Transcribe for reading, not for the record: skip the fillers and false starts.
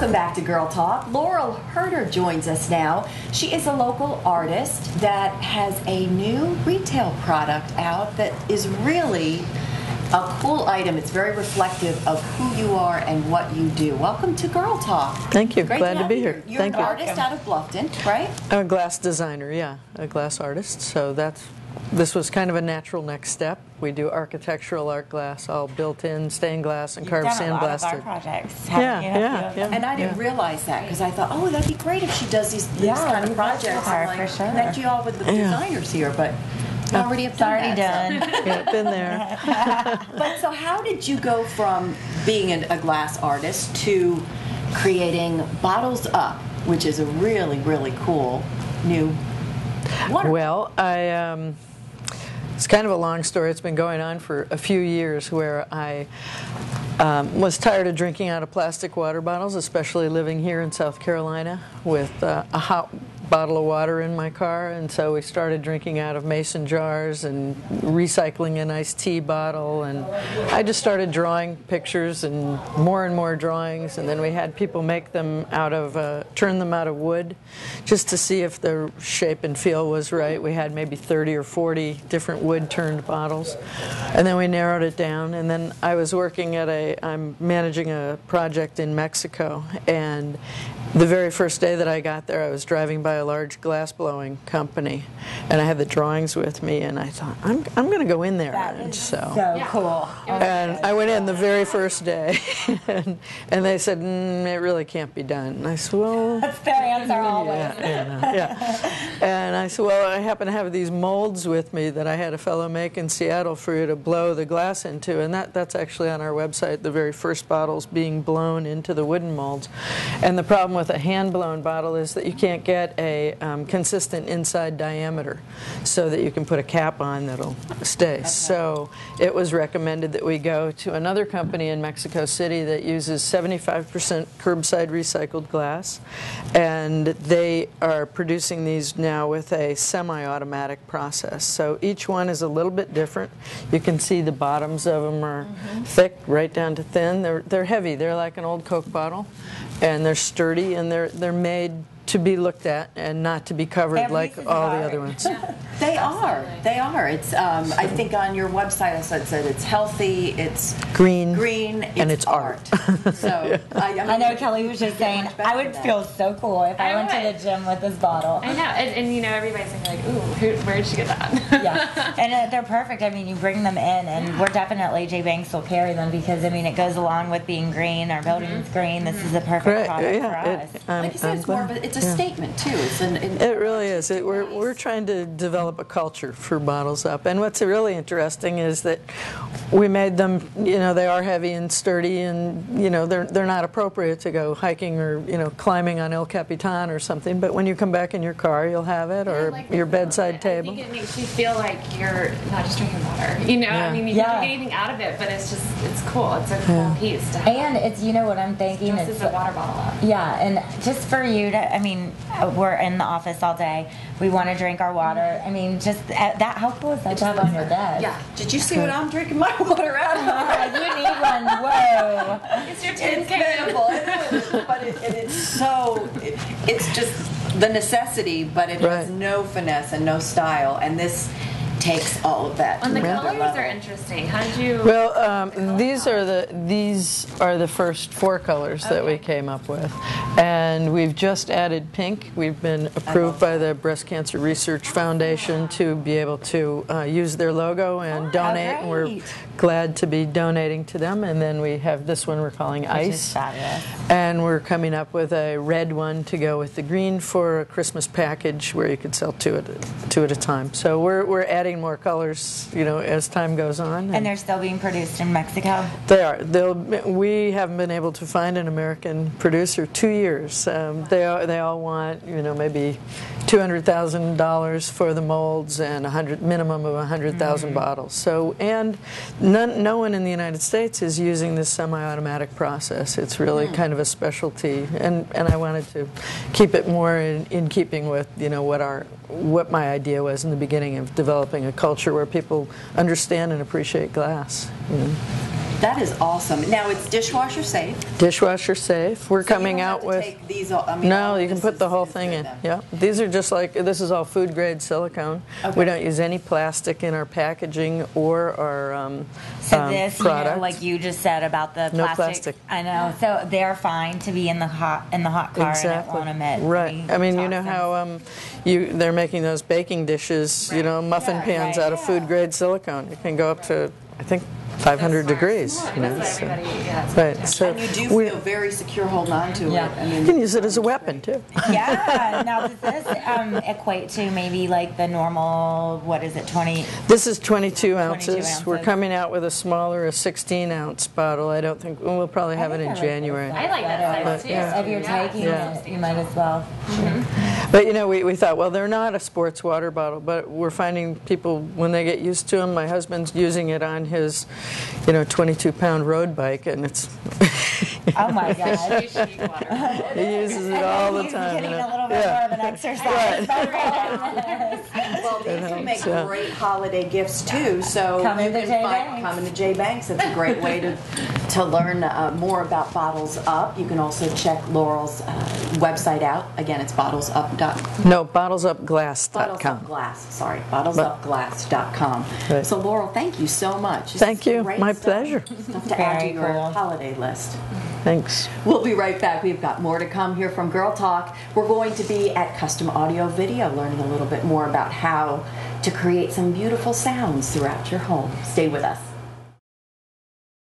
Welcome back to Girl Talk. Laurel Herter joins us now. She is a local artist that has a new retail product out that is really a cool item. It's very reflective of who you are and what you do. Welcome to Girl Talk. Thank you. Great Glad to be here. You're Thank an you. artist out of Bluffton, right? I'm a glass designer, yeah, a glass artist. So this was kind of a natural next step. We do architectural art glass, all built in stained glass and carved sandblasted. You've done a lot of art projects. Yeah. And I didn't realize that because I thought, oh, that'd be great if she does these kind of projects. And like, connect you all with the designers here, but you already have done that. Yeah, been there. But so how did you go from being a glass artist to creating BottlesUp, which is a really, really cool new water? Well, it's kind of a long story. It's been going on for a few years where I was tired of drinking out of plastic water bottles, especially living here in South Carolina with a hot bottle of water in my car, and so we started drinking out of mason jars and recycling an iced tea bottle, and I just started drawing pictures and more drawings, and then we had people make them turn them out of wood just to see if the shape and feel was right. We had maybe 30 or 40 different wood turned bottles, and then we narrowed it down, and then I was working I'm managing a project in Mexico, and the very first day that I got there, I was driving by a large glass blowing company, and I had the drawings with me, and I thought, I'm going to go in there. That is so Yeah. cool. And I went in the very first day, and they said, it really can't be done. And I said, well... That's their answer always. Yeah. And I said, well, I happen to have these molds with me that I had a fellow make in Seattle for you to blow the glass into, and that's actually on our website, the very first bottles being blown into the wooden molds. And the problem with a hand-blown bottle is that you can't get a consistent inside diameter so that you can put a cap on that'll stay. Okay. So it was recommended that we go to another company in Mexico City that uses 75% curbside recycled glass, and they are producing these now with a semi-automatic process. So each one is a little bit different. You can see the bottoms of them are thick right down to thin. They're heavy. They're like an old Coke bottle, and they're sturdy, and they're made to be looked at and not to be covered like all the other ones. They are. It's I think on your website I said it's healthy, it's green, and it's art. So I know Kelly was just saying I would feel so cool if I went to the gym with this bottle. I know, and you know everybody's like, ooh, where did she get that? Yeah, and they're perfect. I mean, you bring them in, and we're definitely J Banks will carry them because I mean it goes along with being green. Our building's green. This is the perfect product for us. Like you said, it's a statement too. It really is. We're trying to develop a culture for BottlesUp, and what's really interesting is that we made them. You know, they are heavy and sturdy, and you know they're not appropriate to go hiking or climbing on El Capitan or something. But when you come back in your car, you'll have it, or like your bedside table. I think it makes you feel like you're not just drinking water. You know, I mean, you can get anything out of it, but it's cool. It's a cool piece to have. And it's what I'm thinking. It's a water bottle up. Yeah, and just for you to, I mean, we're in the office all day. We want to drink our water. I mean, just that. How cool is that to have on your desk? Yeah. Did you see what I'm drinking my water out of? You need one. Whoa. It's your tin It's minimal, but it's just the necessity, but it has no finesse and no style, and this takes all of that. And the colors are interesting. How did you? Well, these are the first 4 colors that we came up with, and we've just added pink. We've been approved by the Breast Cancer Research Foundation to be able to use their logo and donate, and we're glad to be donating to them. And then we have this one we're calling Ice, and we're coming up with a red one to go with the green for a Christmas package where you could sell 2 at a time. So we're adding more colors, as time goes on. And they're still being produced in Mexico? They are. We haven't been able to find an American producer 2 years. They all want, maybe $200,000 for the molds and minimum of 100,000 bottles. So, and no one in the United States is using this semi-automatic process. It's really kind of a specialty, and I wanted to keep it more in keeping with what my idea was in the beginning of developing a culture where people understand and appreciate glass. That is awesome. Now it's dishwasher safe. Dishwasher safe. We're coming You don't have out to with. take these all, I mean, No, all you can this put the is- whole is thing good in. then. Yeah, these are just like, this is all food grade silicone. Okay. We don't use any plastic in our packaging or our So this, product. like you just said about the No plastic. plastic. I know. So they're fine to be in the hot car Exactly. and it won't emit. Right. any I mean, you know toxins. how they're making those baking dishes, muffin Yeah, pans right. out of food grade silicone. It can go up to, I think, 500 degrees. Smart. You know, That's so. what everybody, yeah. Right. So And you do we feel very secure holding on to Yeah. it. I mean, you can use it as a weapon too. Yeah. Now, does this equate to maybe like the normal, what is it, 20? This is 22 ounces. 22 We're ounces. coming out with a smaller, a 16-ounce bottle. I don't think we'll probably have it in January. I like that size too. Yeah. If you're taking Yeah. it, you might as well. But we thought, well, they're not a sports water bottle, but we're finding people when they get used to them. My husband's using it on his, 22-pound road bike, and it's Oh my God. You should eat water. he uses it all the He's time. getting a little bit more of an exercise. well, these can make yeah. great holiday gifts too. So Coming you to can J. find Banks. coming to J Banks. That's a great way to learn more about Bottles Up. You can also check Laurel's website out. Again, it's bottlesup.com. No, BottlesUpGlass.com. BottlesUpGlass.com. Right. So Laurel, thank you so much. This Thank is you. great My stuff. pleasure. Stuff to add to Very your cool. holiday list. Thanks. We'll be right back. We've got more to come here from Girl Talk. We're going to be at Custom Audio Video, learning a little bit more about how to create some beautiful sounds throughout your home. Stay with us.